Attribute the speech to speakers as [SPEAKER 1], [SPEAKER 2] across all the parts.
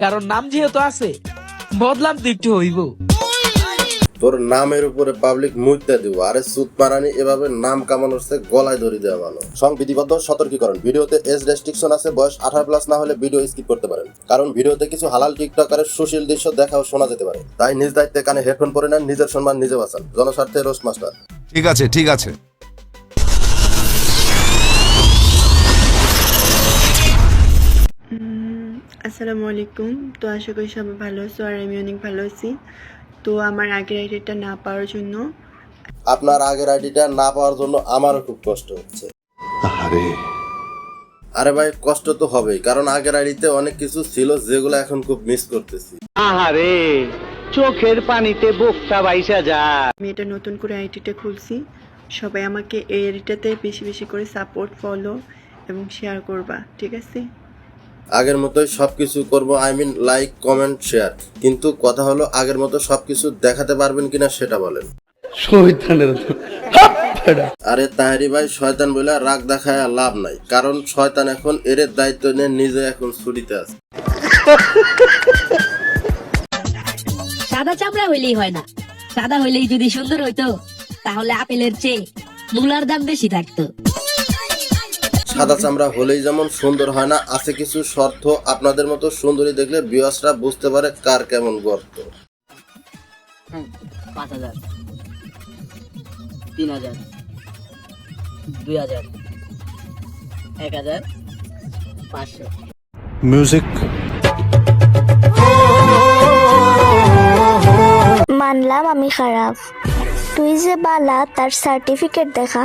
[SPEAKER 1] কারণ নাম যেহেতু আছে বদলাম তো একটু হইব।
[SPEAKER 2] তোর নামের উপরে পাবলিক মুইতে দিব। আরে সুত মারানি এভাবে নাম কামানোর চেয়ে গলায় ধরে দেওয়া ভালো। সংবিধিবদ্ধ সতর্কীকরণ, ভিডিওতে এজ রেস্ট্রিকশন আছে, বয়স 18+ না হলে ভিডিও স্কিপ করতে পারেন। কারণ ভিডিওতে কিছু হালাল টিকটকারের সুশীল দৃশ্য দেখা ও শোনা যেতে পারে। তাই নিজ দায়িত্বে কানে হেডফোন পরে নেন, নিজের সম্মান নিজে বাঁচান। জনস্বার্থে রোস্ট মাস্টার।
[SPEAKER 3] ঠিক আছে ঠিক আছে।
[SPEAKER 4] আসসালামু আলাইকুম। তো আশা করি সবাই ভালো আছো আর আমি অনেক ভালো আছি। তো আমার আগের আইডিটা না পাওয়ার জন্য
[SPEAKER 2] আপনার আগের আইডিটা না পাওয়ার জন্য আমারও খুব কষ্ট হচ্ছে। আরে ভাই, কষ্ট তো হবেই, কারণ আগের আইডিতে অনেক কিছু ছিল যেগুলো এখন খুব মিস করতেছি।
[SPEAKER 5] আহারে, চোখের পানিতে বোকটা বাইসা যায়।
[SPEAKER 4] আমি এটা নতুন করে আইডিটা খুলছি। সবাই আমাকে এই আইডিটাতে বেশি বেশি করে সাপোর্ট, ফলো এবং শেয়ার করবা, ঠিক আছে?
[SPEAKER 2] আগের মতোই সবকিছু করব, I mean like, comment, share. কিন্তু কথা হলো, আগের মতো সবকিছু দেখাতে পারবেন কিনা সেটা বলেন। আরে তাহেরি ভাই, শয়তান বলে রাগ দেখায় লাভ নাই, কারণ শয়তান এখন এর দায়িত্ব নিয়ে নিজে এখন ছুটিতে আছে।
[SPEAKER 6] সাদা চামড়া হইলেই হয় না, সাদা হইলেই যদি সুন্দর হইতো তাহলে আপেলের চেয়ে মূলার দাম বেশি থাকতো।
[SPEAKER 2] সাদা চামড়া হলেই যেমন সুন্দর হয় না, আছে কিছু শর্ত। আপনাদের মতো সুন্দরী দেখলে ভিউয়ার্সরা বুঝতে পারে কার কেমন গর্ত।
[SPEAKER 6] 5,000, 3,000, 2,000, 1,000, 500।
[SPEAKER 3] মিউজিক।
[SPEAKER 7] মানলাম আমি খারাপ, তুই যে বালা তার সার্টিফিকেট দেখা।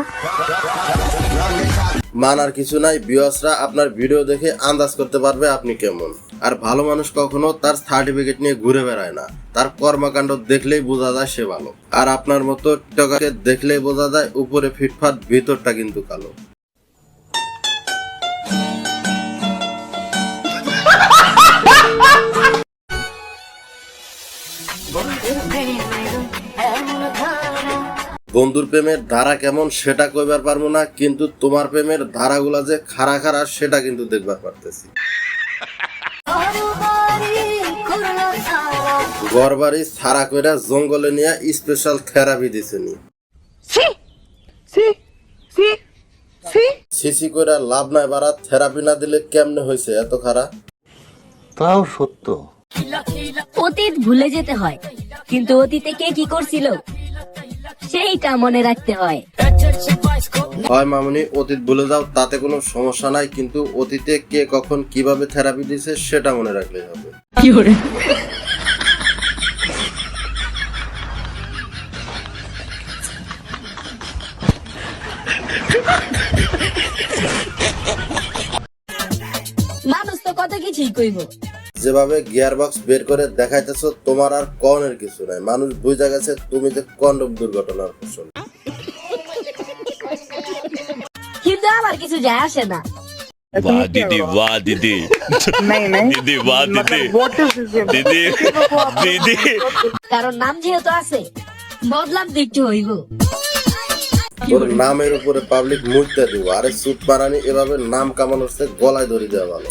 [SPEAKER 2] মানার কিছু নাই, ভিউয়ার্সরা আপনার ভিডিও দেখে আন্দাজ করতে পারবে আপনি কেমন। আর ভালো মানুষ কখনো তার সার্টিফিকেট নিয়ে ঘুরে বেড়ায় না, তার কর্মকাণ্ড দেখলেই বোঝা যায় সে ভালো। আর আপনার মতো টিকটকারকে দেখলেই বোঝা যায় উপরে ফিটফাট, ভিতরটা কিন্তু কালো। বন্ধুর প্রেমের ধারা কেমন সেটা কইবার পারবো না, কিন্তু তোমার প্রেমের ধারাগুলা যে খাড়া খাড়া সেটা কিন্তু দেখবার পারতেছি। ঘর বাড়ি ছাড়া কইরা জঙ্গলে নিয়ে স্পেশাল থেরাপি দিছেনি। সিসি কইরা লাভ নাই বাড়া, থেরাপি না দিলে কেমনে হইছে এত খারাপ।
[SPEAKER 3] তাও সত্য।
[SPEAKER 6] অতীত ভুলে যেতে হয়, কিন্তু অতীতে কে কি করছিল সেইটা মনে রাখতে হয়।
[SPEAKER 2] হয় মামুনি, অতীত ভুলে যাও, তাতে কোনো সমস্যা নাই, কিন্তু অতীতে কে কখন কিভাবে থেরাপি দিছে সেটা মনে রাখলেই হবে।
[SPEAKER 6] মানুষ তো কত কিছুই কইব।
[SPEAKER 2] যেভাবে গিয়ার বক্স বের করে দেখাইতেছো, তোমার আর কনের কিছু নাই। মানুষ বুঝা গেছে তুমি যে কন্ডম দুর্ঘটনার ফসল।
[SPEAKER 6] কিন্তু আমার কিছু যায় আসে না।
[SPEAKER 8] वाह दीदी वाह दीदी दीदी वाह दीदी दीदी दीदी।
[SPEAKER 6] কারণ নাম যেহেতু আছে বদলাম তো একটু হইব।
[SPEAKER 2] তোর নামের উপরে পাবলিক মুইতে দিব। আরে সুত মারানি এভাবে নাম কামানোর চেয়ে গলায় ধরে দেওয়া ভালো।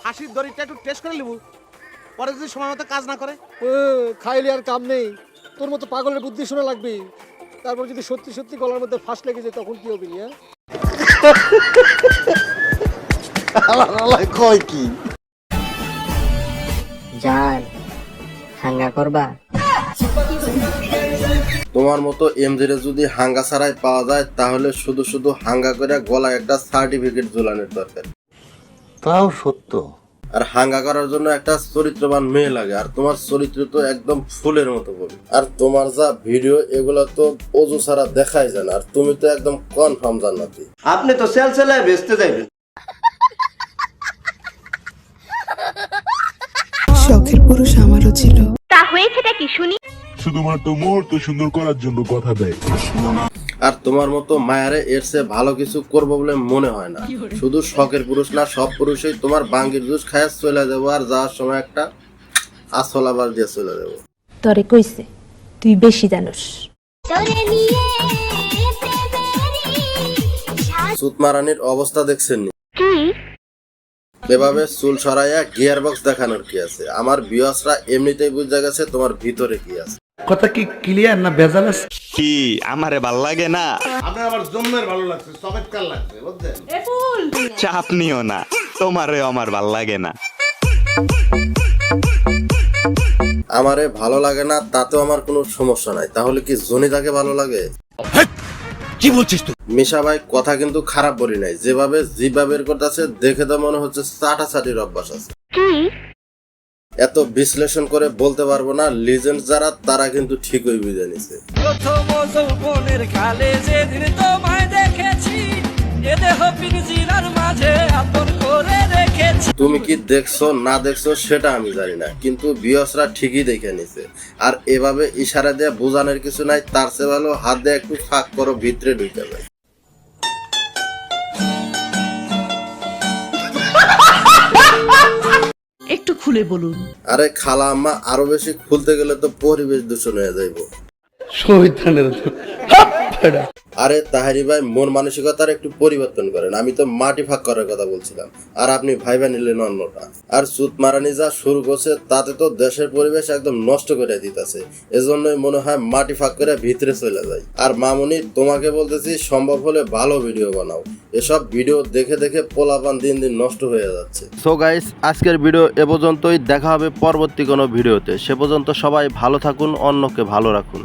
[SPEAKER 9] হাসির দড়িটা একটু টেস্ট করে নেবো, পরে যদি সময় মতো কাজ না করে খাইলে আর কাম নেই। তোর মতো পাগলের বুদ্ধি শোনা লাগবে, তারপর যদি সত্যি সত্যি গলার মধ্যে ফাঁস লেগে যায় তখন কি হবে?
[SPEAKER 3] কয় কি
[SPEAKER 6] জান হাঙ্গা করবা?
[SPEAKER 2] তোমার মতো এমজিরে যদি হাঙ্গা ছাড়াই পাওয়া যায়, তাহলে শুধু শুধু হাঙ্গা করে গলায় একটা সার্টিফিকেট ঝোলানোর দরকার।
[SPEAKER 3] তাও সত্য।
[SPEAKER 2] আর হাঙ্গা করার জন্য একটা চরিত্রবান মেয়ে লাগে, আর তোমার চরিত্র তো একদম ফুলের মতো বলি। আর তোমার যা ভিডিও, এগুলো তো অজু ছাড়া দেখাই যায় না, আর তুমি তো একদম কনফার্ম জান্নাতি।
[SPEAKER 5] আপনি তো সেলসেলায় বেচতে যাইবেন।
[SPEAKER 4] শখের পুরুষ আমারও ছিল।
[SPEAKER 7] তা হয়েছেটা কি শুনি?
[SPEAKER 10] শুধুমাত্র মুহূর্ত সুন্দর করার জন্য কথা দেয়।
[SPEAKER 2] আর তোমার মতো মায়ারে এর চেয়ে ভালো কিছু করবো বলে মনে হয় না। শুধু শখের পুরুষ না, সব পুরুষই তোমার বাঙ্গির জুস খায় চলে যাবো, আর যাওয়ার সময় একটা আসল আবার দিয়ে চলে যাবো।
[SPEAKER 11] তরে কইছে তুই বেশি জানোস।
[SPEAKER 2] সুত মারানির অবস্থা দেখছেন? এভাবে চুল সরাইয়া গিয়ার বক্স দেখানোর কি আছে? আমার ভিউয়ার্সরা এমনিতেই বুঝা গেছে তোমার ভিতরে কি আছে।
[SPEAKER 9] কথা কি ক্লিয়ার না ভেজাল আছে?
[SPEAKER 5] কি আমারে ভাল লাগে না?
[SPEAKER 9] আপনার আবার জন্মের ভালো লাগছে, চমৎকার লাগছে, বুঝছেন?
[SPEAKER 5] চাপ নিও না, তোমারে আমার ভাল লাগে না।
[SPEAKER 2] আমারে ভালো লাগে না তাতেও আমার কোনো সমস্যা নাই, তাহলে কি জনিতাকে ভালো লাগে?
[SPEAKER 8] কি বলছিস তুই?
[SPEAKER 2] মিশা ভাই কথা কিন্তু খারাপ বলি নাই, যেভাবে জিভা বের করতেছে দেখে তো মনে হচ্ছে চাটাচাটির অভ্যাস আছে। এত বিশ্লেষণ করে বলতে পারবো না, লিজেন্ড যারা তারা কিন্তু ঠিকই বুঝে নিছে। তুমি কি দেখছো না দেখছো সেটা আমি জানি না, কিন্তু ভিউয়ার্সরা ঠিকই দেখে নিছে। আর এভাবে ইশারা দিয়ে বোঝানোর কিছু নাই, তার চেয়ে ভালো হাত দিয়ে একটু ফাঁক করো, ভিতরে ঢুকে যায়।
[SPEAKER 4] একটু খুলে বলুন।
[SPEAKER 2] আরে খালা আম্মা, আরো বেশি খুলতে গেলে তো পরিবেশ দূষণ হয়ে যাইব। আরে তাহারি ভাই, মন মানসিকতার একটু পরিবর্তন করেন। আমি তো মাটি ফাঁক করার কথা বলছিলাম, আর আপনি ভাইবা নিলেন অন্যটা। আর সুত মারানি যা শুরু করছে তাতে তো দেশের পরিবেশ একদম নষ্ট করে দিতেছে। এজন্যই মনে হয় মাটি ফাঁক করে ভিতরে চলে যায়। আর মামুনি, তোমাকে বলতেছি, সম্ভব হলে ভালো ভিডিও বানাও। এসব ভিডিও দেখে দেখে পোলাপান দিন দিন নষ্ট হয়ে যাচ্ছে। সো গাইস, আজকের ভিডিও এ পর্যন্তই। দেখা হবে পরবর্তী কোনো ভিডিওতে। সে পর্যন্ত সবাই ভালো থাকুন, অন্যকে ভালো রাখুন।